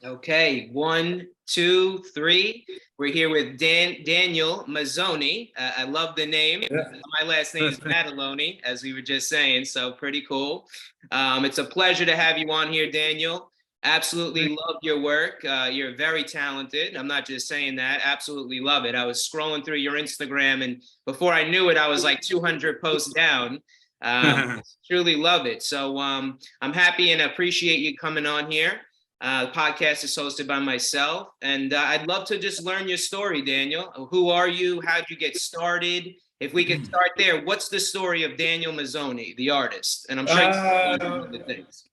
Okay, one, two, three. We're here with Daniel Mazzone. I love the name. Yeah. My last name is Maddaloni, as we were just saying, so pretty cool. It's a pleasure to have you on here, Daniel. Absolutely love your work. You're very talented. I'm not just saying that. Absolutely love it. I was scrolling through your Instagram, and before I knew it, I was like 200 posts down. Truly love it. So I'm happy and appreciate you coming on here. The podcast is hosted by myself, and I'd love to just learn your story, Daniel. Who are you? How'd you get started? If we could start there, what's the story of Daniel Mazzone, the artist? And I'm sure you've done some other things.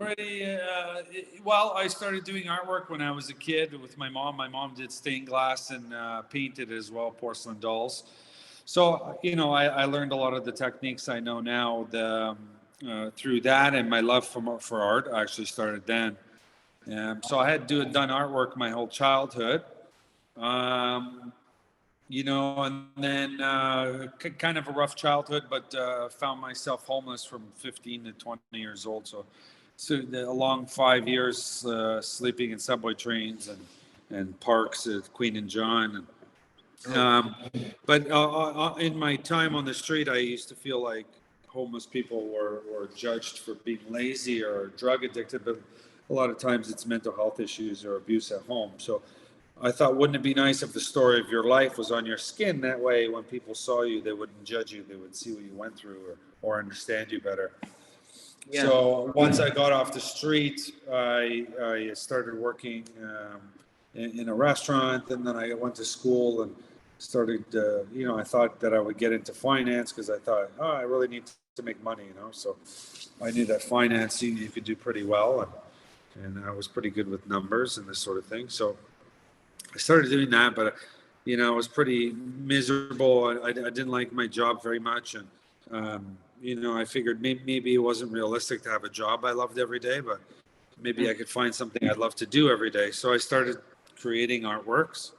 Well, I started doing artwork when I was a kid with my mom. My mom did stained glass and painted as well, porcelain dolls. So, I learned a lot of the techniques I know now through that, and my love for art actually started then. So I had done artwork my whole childhood, and then kind of a rough childhood, but found myself homeless from 15 to 20 years old. So a long 5 years sleeping in subway trains and parks at Queen and John. But in my time on the street, I used to feel like homeless people were judged for being lazy or drug addicted, but a lot of times it's mental health issues or abuse at home. So I thought, wouldn't it be nice if the story of your life was on your skin? That way, when people saw you, they wouldn't judge you. They would see what you went through or understand you better. Yeah. So once I got off the street, I started working in a restaurant, and then I went to school and started, I thought that I would get into finance because I thought, I really need to make money, So I knew that financing you could do pretty well, and I was pretty good with numbers and this sort of thing. So I started doing that, but I was pretty miserable. I didn't like my job very much, and I figured maybe it wasn't realistic to have a job I loved every day, but maybe I could find something I'd love to do every day. So I started creating artworks.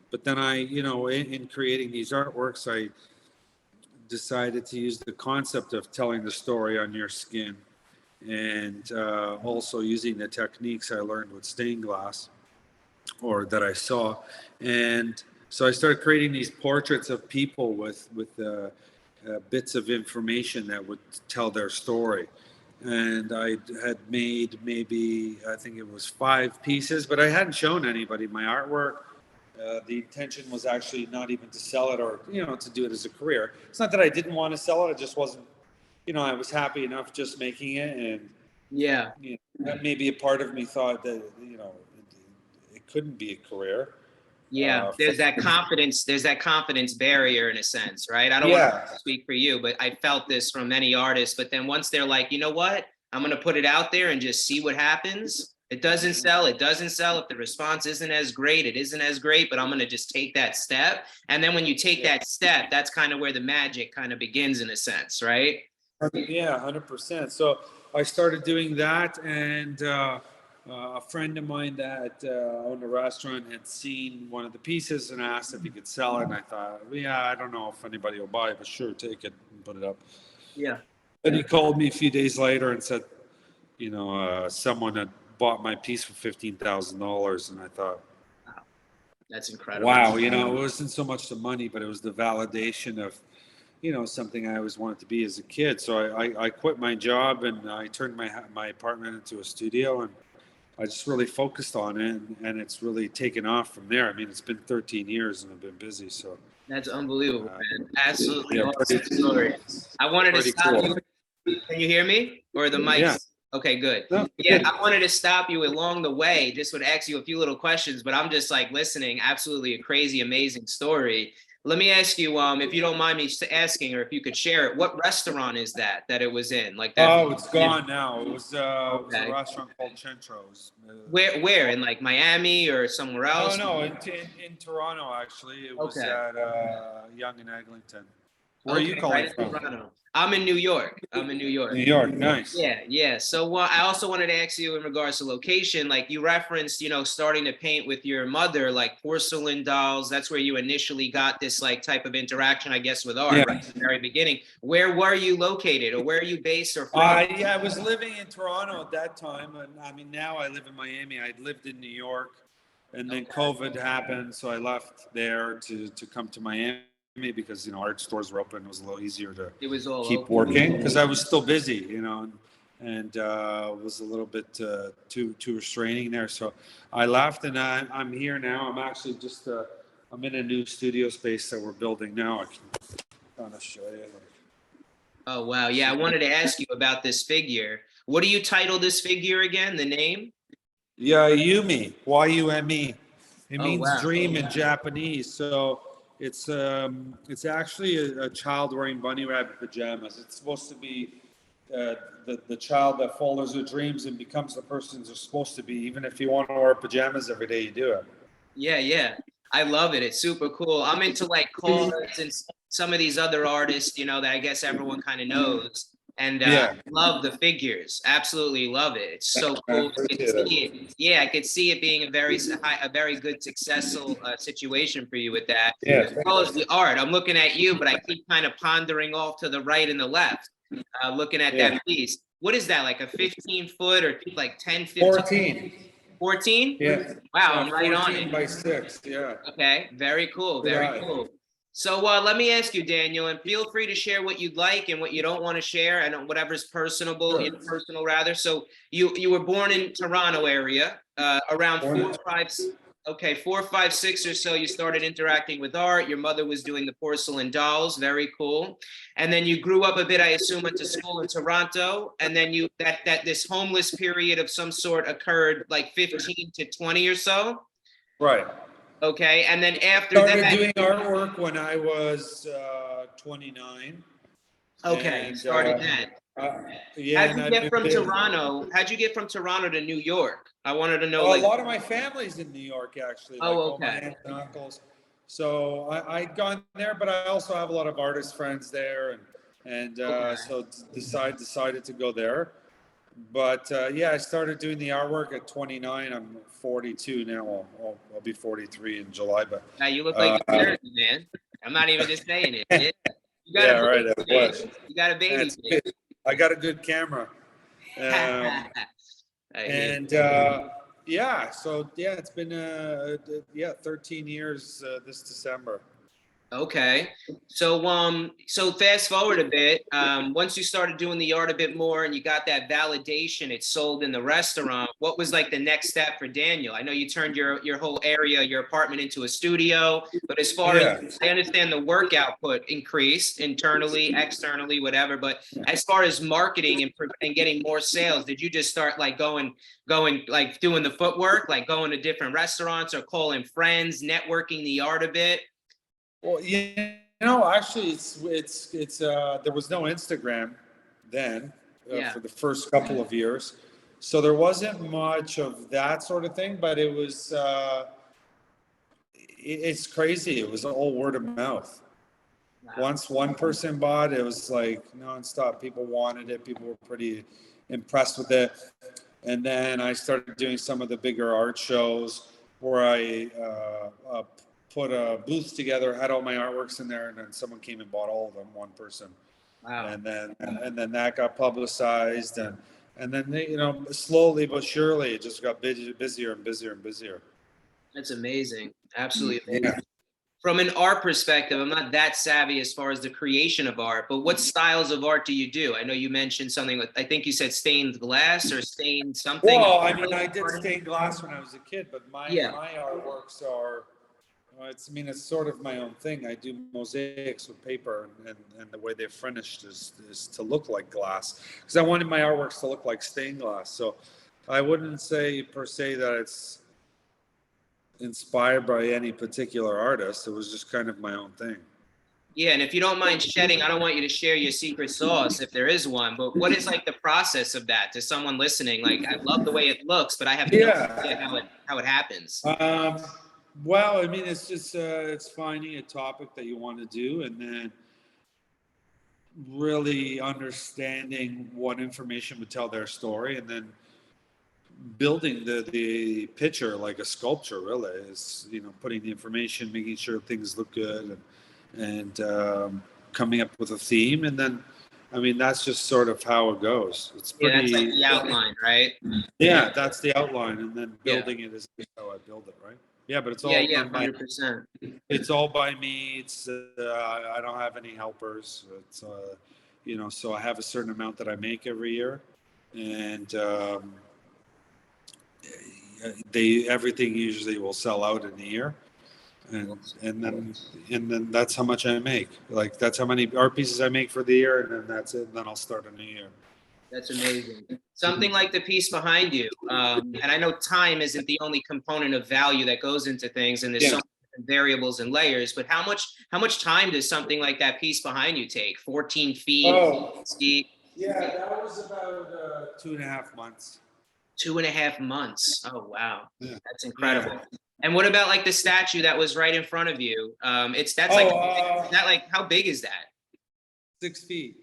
But then in creating these artworks, I decided to use the concept of telling the story on your skin, and also using the techniques I learned with stained glass, or that I saw. And so I started creating these portraits of people with bits of information that would tell their story. And I had made maybe, I think it was 5 pieces, but I hadn't shown anybody my artwork. The intention was actually not even to sell it or, to do it as a career. It's not that I didn't want to sell it. I just wasn't, I was happy enough just making it. And yeah, maybe a part of me thought that, it couldn't be a career. Yeah, there's that confidence barrier in a sense, right? I don't want to speak for you, but I felt this from many artists. But then once they're like, you know what, I'm going to put it out there and just see what happens. It doesn't sell. It doesn't sell. If the response isn't as great, it isn't as great, but I'm going to just take that step. And then when you take that step, that's kind of where the magic kind of begins in a sense, right? Yeah, 100%. So I started doing that, and a friend of mine that owned a restaurant had seen one of the pieces and asked if he could sell it. And I thought, I don't know if anybody will buy it, but sure, take it and put it up. Yeah. Then he called me a few days later and said, someone had bought my piece for $15,000. And I thought, wow, that's incredible. Wow, it wasn't so much the money, but it was the validation of, something I always wanted to be as a kid. So I quit my job and I turned my apartment into a studio, and I just really focused on it, and it's really taken off from there. I mean, it's been 13 years and I've been busy. So that's unbelievable, man. Absolutely awesome story. I wanted to stop you. Can you hear me? Or the mic? Yeah. Okay, good. No, yeah, I wanted to stop you along the way. Just would ask you a few little questions, but I'm just like listening. Absolutely a crazy, amazing story. Let me ask you, if you don't mind me asking, or if you could share it, what restaurant is that it was in? Like that? Oh, it's gone now. It was a restaurant called Centro's. Where? In like Miami or somewhere else? No, in Toronto, actually. It was at Yonge and Eglinton. Where are you calling from? Toronto. I'm in New York. I'm in New York. New York, nice. Yeah, yeah. So I also wanted to ask you in regards to location, like you referenced, starting to paint with your mother, like porcelain dolls. That's where you initially got this like type of interaction, I guess, with art, Yeah. right at the very beginning. Where were you located, or where are you based or from? Yeah, I was living in Toronto at that time, and I mean now I live in Miami. I'd lived in New York, and then COVID happened, so I left there to come to Miami because art stores were open. It was a little easier to It was all keep open. working because I was still busy, and was a little bit too restraining there. So I left, and I'm here now. I'm actually just I'm in a new studio space that we're building now. I can kind of show you. Oh, wow. Yeah, I wanted to ask you about this figure. What do you title this figure again? The name? Yeah, Yumi, Yume. It Oh, means wow. dream in Japanese. So it's actually a child wearing bunny rabbit pajamas. It's supposed to be the child that follows their dreams and becomes the person they're supposed to be. Even if you want to wear pajamas every day, you do it. Yeah, yeah. I love it. It's super cool. I'm into like cards and some of these other artists, that I guess everyone kind of knows. And Yeah. love the figures. Absolutely love it. It's so I cool. appreciate it. Yeah, I could see it being a very good, successful situation for you with that. Yeah. As well as the art. I'm looking at you, but I keep kind of pondering off to the right and the left, looking at Yeah. that piece. What is that, like a 15-foot or like 10, 15? 14. 14? Yeah. Wow, I'm right on 14 it. by 6. Yeah. Okay, very cool, Good very eye. cool. So let me ask you, Daniel, and feel free to share what you'd like and what you don't want to share, and whatever's personable, Sure. personal rather. So you were born in Toronto area, around Born in- 4, 5, 6 or so. You started interacting with art. Your mother was doing the porcelain dolls, very cool. And then you grew up a bit, I assume, went to school in Toronto, and then that this homeless period of some sort occurred like 15 to 20 or so. Right. Okay, and then after Started that, doing artwork when I was 29. okay, you And, started that. yeah, How'd and you I've get been from busy. Toronto? How'd you get from Toronto to New York? I wanted to know, Well, like, a lot of my family's in New York, actually, like oh, all my okay, aunts and uncles. So I'd gone there, but I also have a lot of artist friends there, and okay. so decided to go there. But yeah, I started doing the artwork at 29. I'm 42 now. I'll be 43 in July. But Now you look like a Jersey man. I'm not even just saying it. Yeah. You got yeah, a right. baby I face. was. You got a baby That's face. good. I got a good camera. I hear And yeah, so yeah, it's been 13 years this December. Okay. So fast forward a bit. Once you started doing the art a bit more and you got that validation, it sold in the restaurant. What was like the next step for Daniel? I know you turned your whole area, your apartment into a studio, but as far Yeah. as I understand the work output increased internally, externally, whatever. But as far as marketing and getting more sales, did you just start like going like doing the footwork, like going to different restaurants or calling friends, networking the art a bit? Well, actually, it's there was no Instagram then Yeah. for the first couple of years, so there wasn't much of that sort of thing. But it was it's crazy. It was all word of mouth. Wow. Once one person bought, it was like nonstop. People wanted it. People were pretty impressed with it. And then I started doing some of the bigger art shows where I put a booth together, had all my artworks in there, and then someone came and bought all of them, one person. Wow. And then that got publicized, and then slowly but surely it just got busier and busier and busier. That's amazing. Absolutely amazing. Yeah. From an art perspective, I'm not that savvy as far as the creation of art, but what styles of art do you do? I know you mentioned something with, I think you said stained glass or stained something. Well, I mean, I did stained glass when I was a kid, but my artworks are, it's sort of my own thing. I do mosaics with paper, and the way they're finished is to look like glass, because I wanted my artworks to look like stained glass. So I wouldn't say per se that it's inspired by any particular artist. It was just kind of my own thing. Yeah, and if you don't mind shedding, I don't want you to share your secret sauce if there is one, but what is like the process of that to someone listening? Like, I love the way it looks, but I have no idea how it happens. Well, I mean, it's just it's finding a topic that you want to do, and then really understanding what information would tell their story, and then building the picture like a sculpture. Really, is putting the information, making sure things look good, and coming up with a theme, and then I mean that's just sort of how it goes. It's Yeah, that's like pretty. the outline, right? Yeah, that's the outline, and then Yeah. building it is how I build it, right? Yeah, but it's Yeah, all yeah, done by 100%. it's all by me. It's I don't have any helpers. It's so I have a certain amount that I make every year, and they everything usually will sell out in a year, and then that's how much I make. Like that's how many art pieces I make for the year, and then that's it. And then I'll start a new year. That's amazing. Something like the piece behind you, and I know time isn't the only component of value that goes into things, and there's so many variables and layers. But how much time does something like that piece behind you take? 14 feet. Oh, Feet, yeah, that was about 2.5 months. 2.5 months. Oh wow, Yeah. that's incredible. Yeah. And what about like the statue that was right in front of you? Is that like how big is that? 6 feet.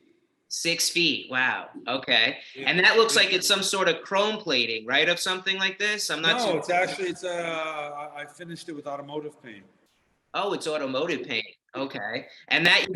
6 feet. Wow. Okay. And that looks like it's some sort of chrome plating, right? Of something like this. I'm not. No, it's I finished it with automotive paint. Oh, it's automotive paint. Okay. And that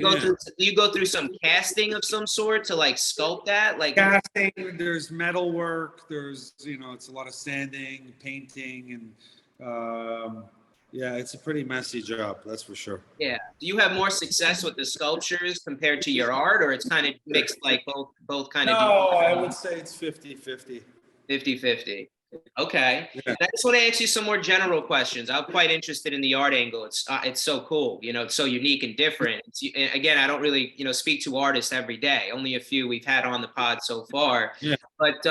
you go through some casting of some sort to like sculpt that, like Casting. There's metal work. There's it's a lot of sanding, painting, and yeah, it's a pretty messy job. That's for sure. yeah. Do you have more success with the sculptures compared to your art, or it's kind of mixed like both kind of? No, I would say it's 50-50. 50-50. Okay. Yeah. And I just want to ask you some more general questions. I'm quite interested in the art angle. It's so cool. It's so unique and different. Again, I don't really, speak to artists every day. Only a few we've had on the pod so far. Yeah. But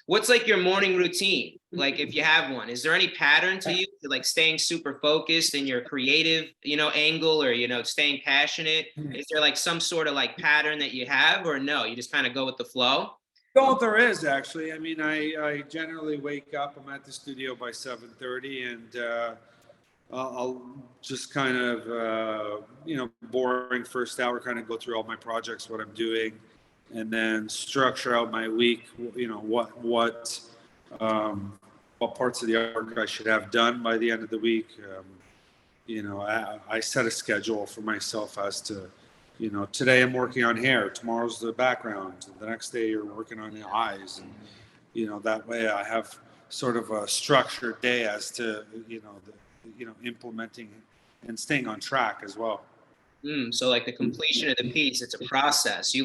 what's like your morning routine? Like if you have one, is there any pattern to you to like staying super focused in your creative, angle, or, staying passionate? Is there like some sort of like pattern that you have, or no, you just kind of go with the flow? Well, there is actually. I mean, I generally wake up. I'm at the studio by 7:30, and I'll just kind of, boring first hour, kind of go through all my projects, what I'm doing, and then structure out my week. What parts of the artwork I should have done by the end of the week. I set a schedule for myself as to. Today I'm working on hair, tomorrow's the background, the next day you're working on the eyes. And, that way I have sort of a structured day as to, implementing and staying on track as well. So like the completion of the piece, it's a process. You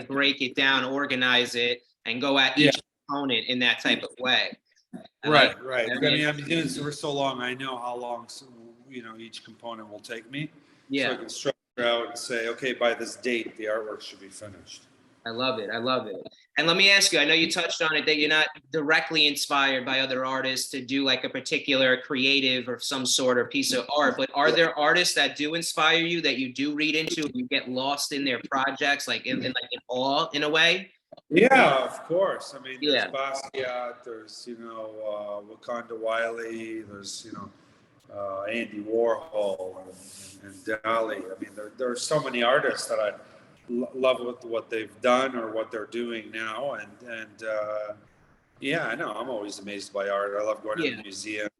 break it down, organize it, and go at each component in that type of way. Right. I mean, I've been doing this for so long. I know how long, each component will take me. Yeah. So I can structure out and say, okay, by this date, the artwork should be finished. I love it. And let me ask you, I know you touched on it, that you're not directly inspired by other artists to do like a particular creative or some sort of piece of art, but are there artists that do inspire you, that you do read into and you get lost in their projects, like in awe in a way? Yeah, of course. I mean, there's Yeah. Basquiat, there's, Wakanda Wiley, there's, Andy Warhol and Dali. I mean, there are so many artists that I love what they've done or what they're doing now. And yeah, I know. I'm always amazed by art. I love going to the museum,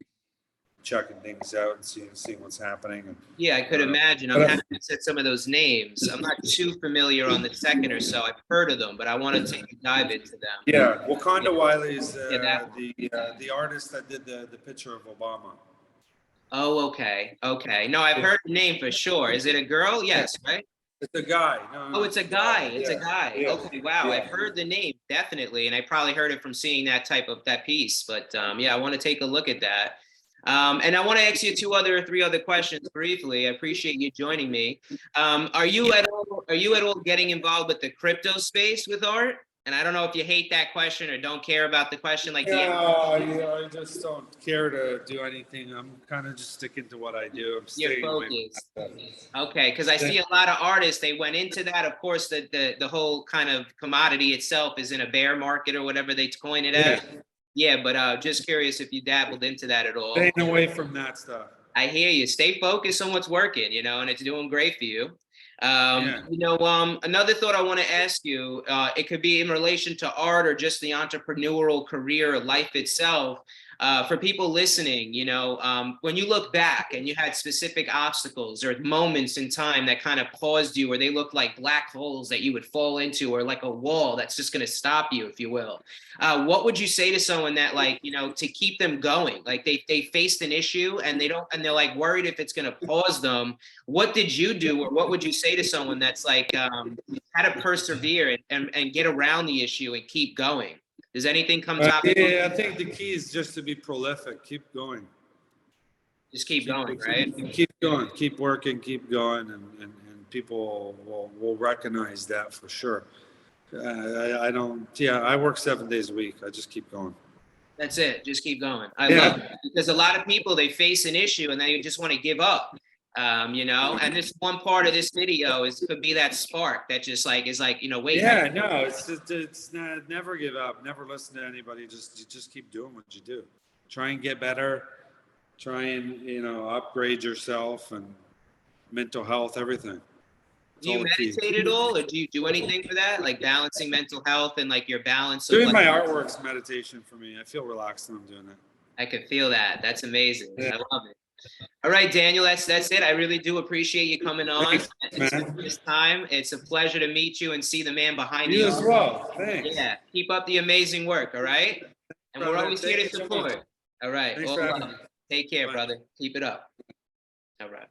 checking things out and seeing what's happening. And, yeah, I could imagine. I'm happy to set some of those names. I'm not too familiar on the second or so. I've heard of them, but I want to take a dive into them. Yeah, Wakanda Wiley is the artist that did the picture of Obama. Oh, okay. No, I've heard the name for sure. Is it a girl? Yes, right? It's a guy. No, it's a guy. It's a guy. Yeah. Okay, wow. Yeah. I've heard the name, definitely, and I probably heard it from seeing that piece. But yeah, I want to take a look at that. And I want to ask you three other questions briefly. I appreciate you joining me. Are you at all getting involved with the crypto space with art? And I don't know if you hate that question or don't care about the question. I just don't care to do anything. I'm kind of just sticking to what I do. I'm staying away from that. Okay, because I see a lot of artists, they went into that. Of course, the whole kind of commodity itself is in a bear market or whatever they coin it as. Yeah, but just curious if you dabbled into that at all. Staying away from that stuff. I hear you. Stay focused on what's working, and it's doing great for you. Another thought I want to ask you, it could be in relation to art or just the entrepreneurial career or life itself. For people listening, when you look back and you had specific obstacles or moments in time that kind of paused you, or they look like black holes that you would fall into, or like a wall that's just going to stop you, if you will, what would you say to someone that, like, to keep them going? Like they faced an issue and they're like worried if it's going to pause them. What did you do, or what would you say to someone that's like had to persevere and get around the issue and keep going? Does anything come top? Yeah, I think the key is just to be prolific. Keep going. Just keep going, right? Keep going. Keep working. Keep going, and people will recognize that for sure. I don't. Yeah, I work 7 days a week. I just keep going. That's it. Just keep going. I love it, because a lot of people, they face an issue and they just want to give up. And this one part of this video could be that spark that just is like, wait. Yeah, no, it's not, never give up, never listen to anybody. Just keep doing what you do. Try and get better. Try and, upgrade yourself, and mental health, everything. Do you meditate at all, or do you do anything for that? Like balancing mental health and like your balance? Doing my artwork's meditation for me. I feel relaxed when I'm doing that. I could feel that. That's amazing. Yeah. I love it. All right, Daniel, that's it. I really do appreciate you coming on. Thanks, this time. It's a pleasure to meet you and see the man behind you. You as well. Thanks. Yeah, keep up the amazing work, all right? And we're always here to support. All right. Thanks for having me. Take care, brother. Keep it up. All right.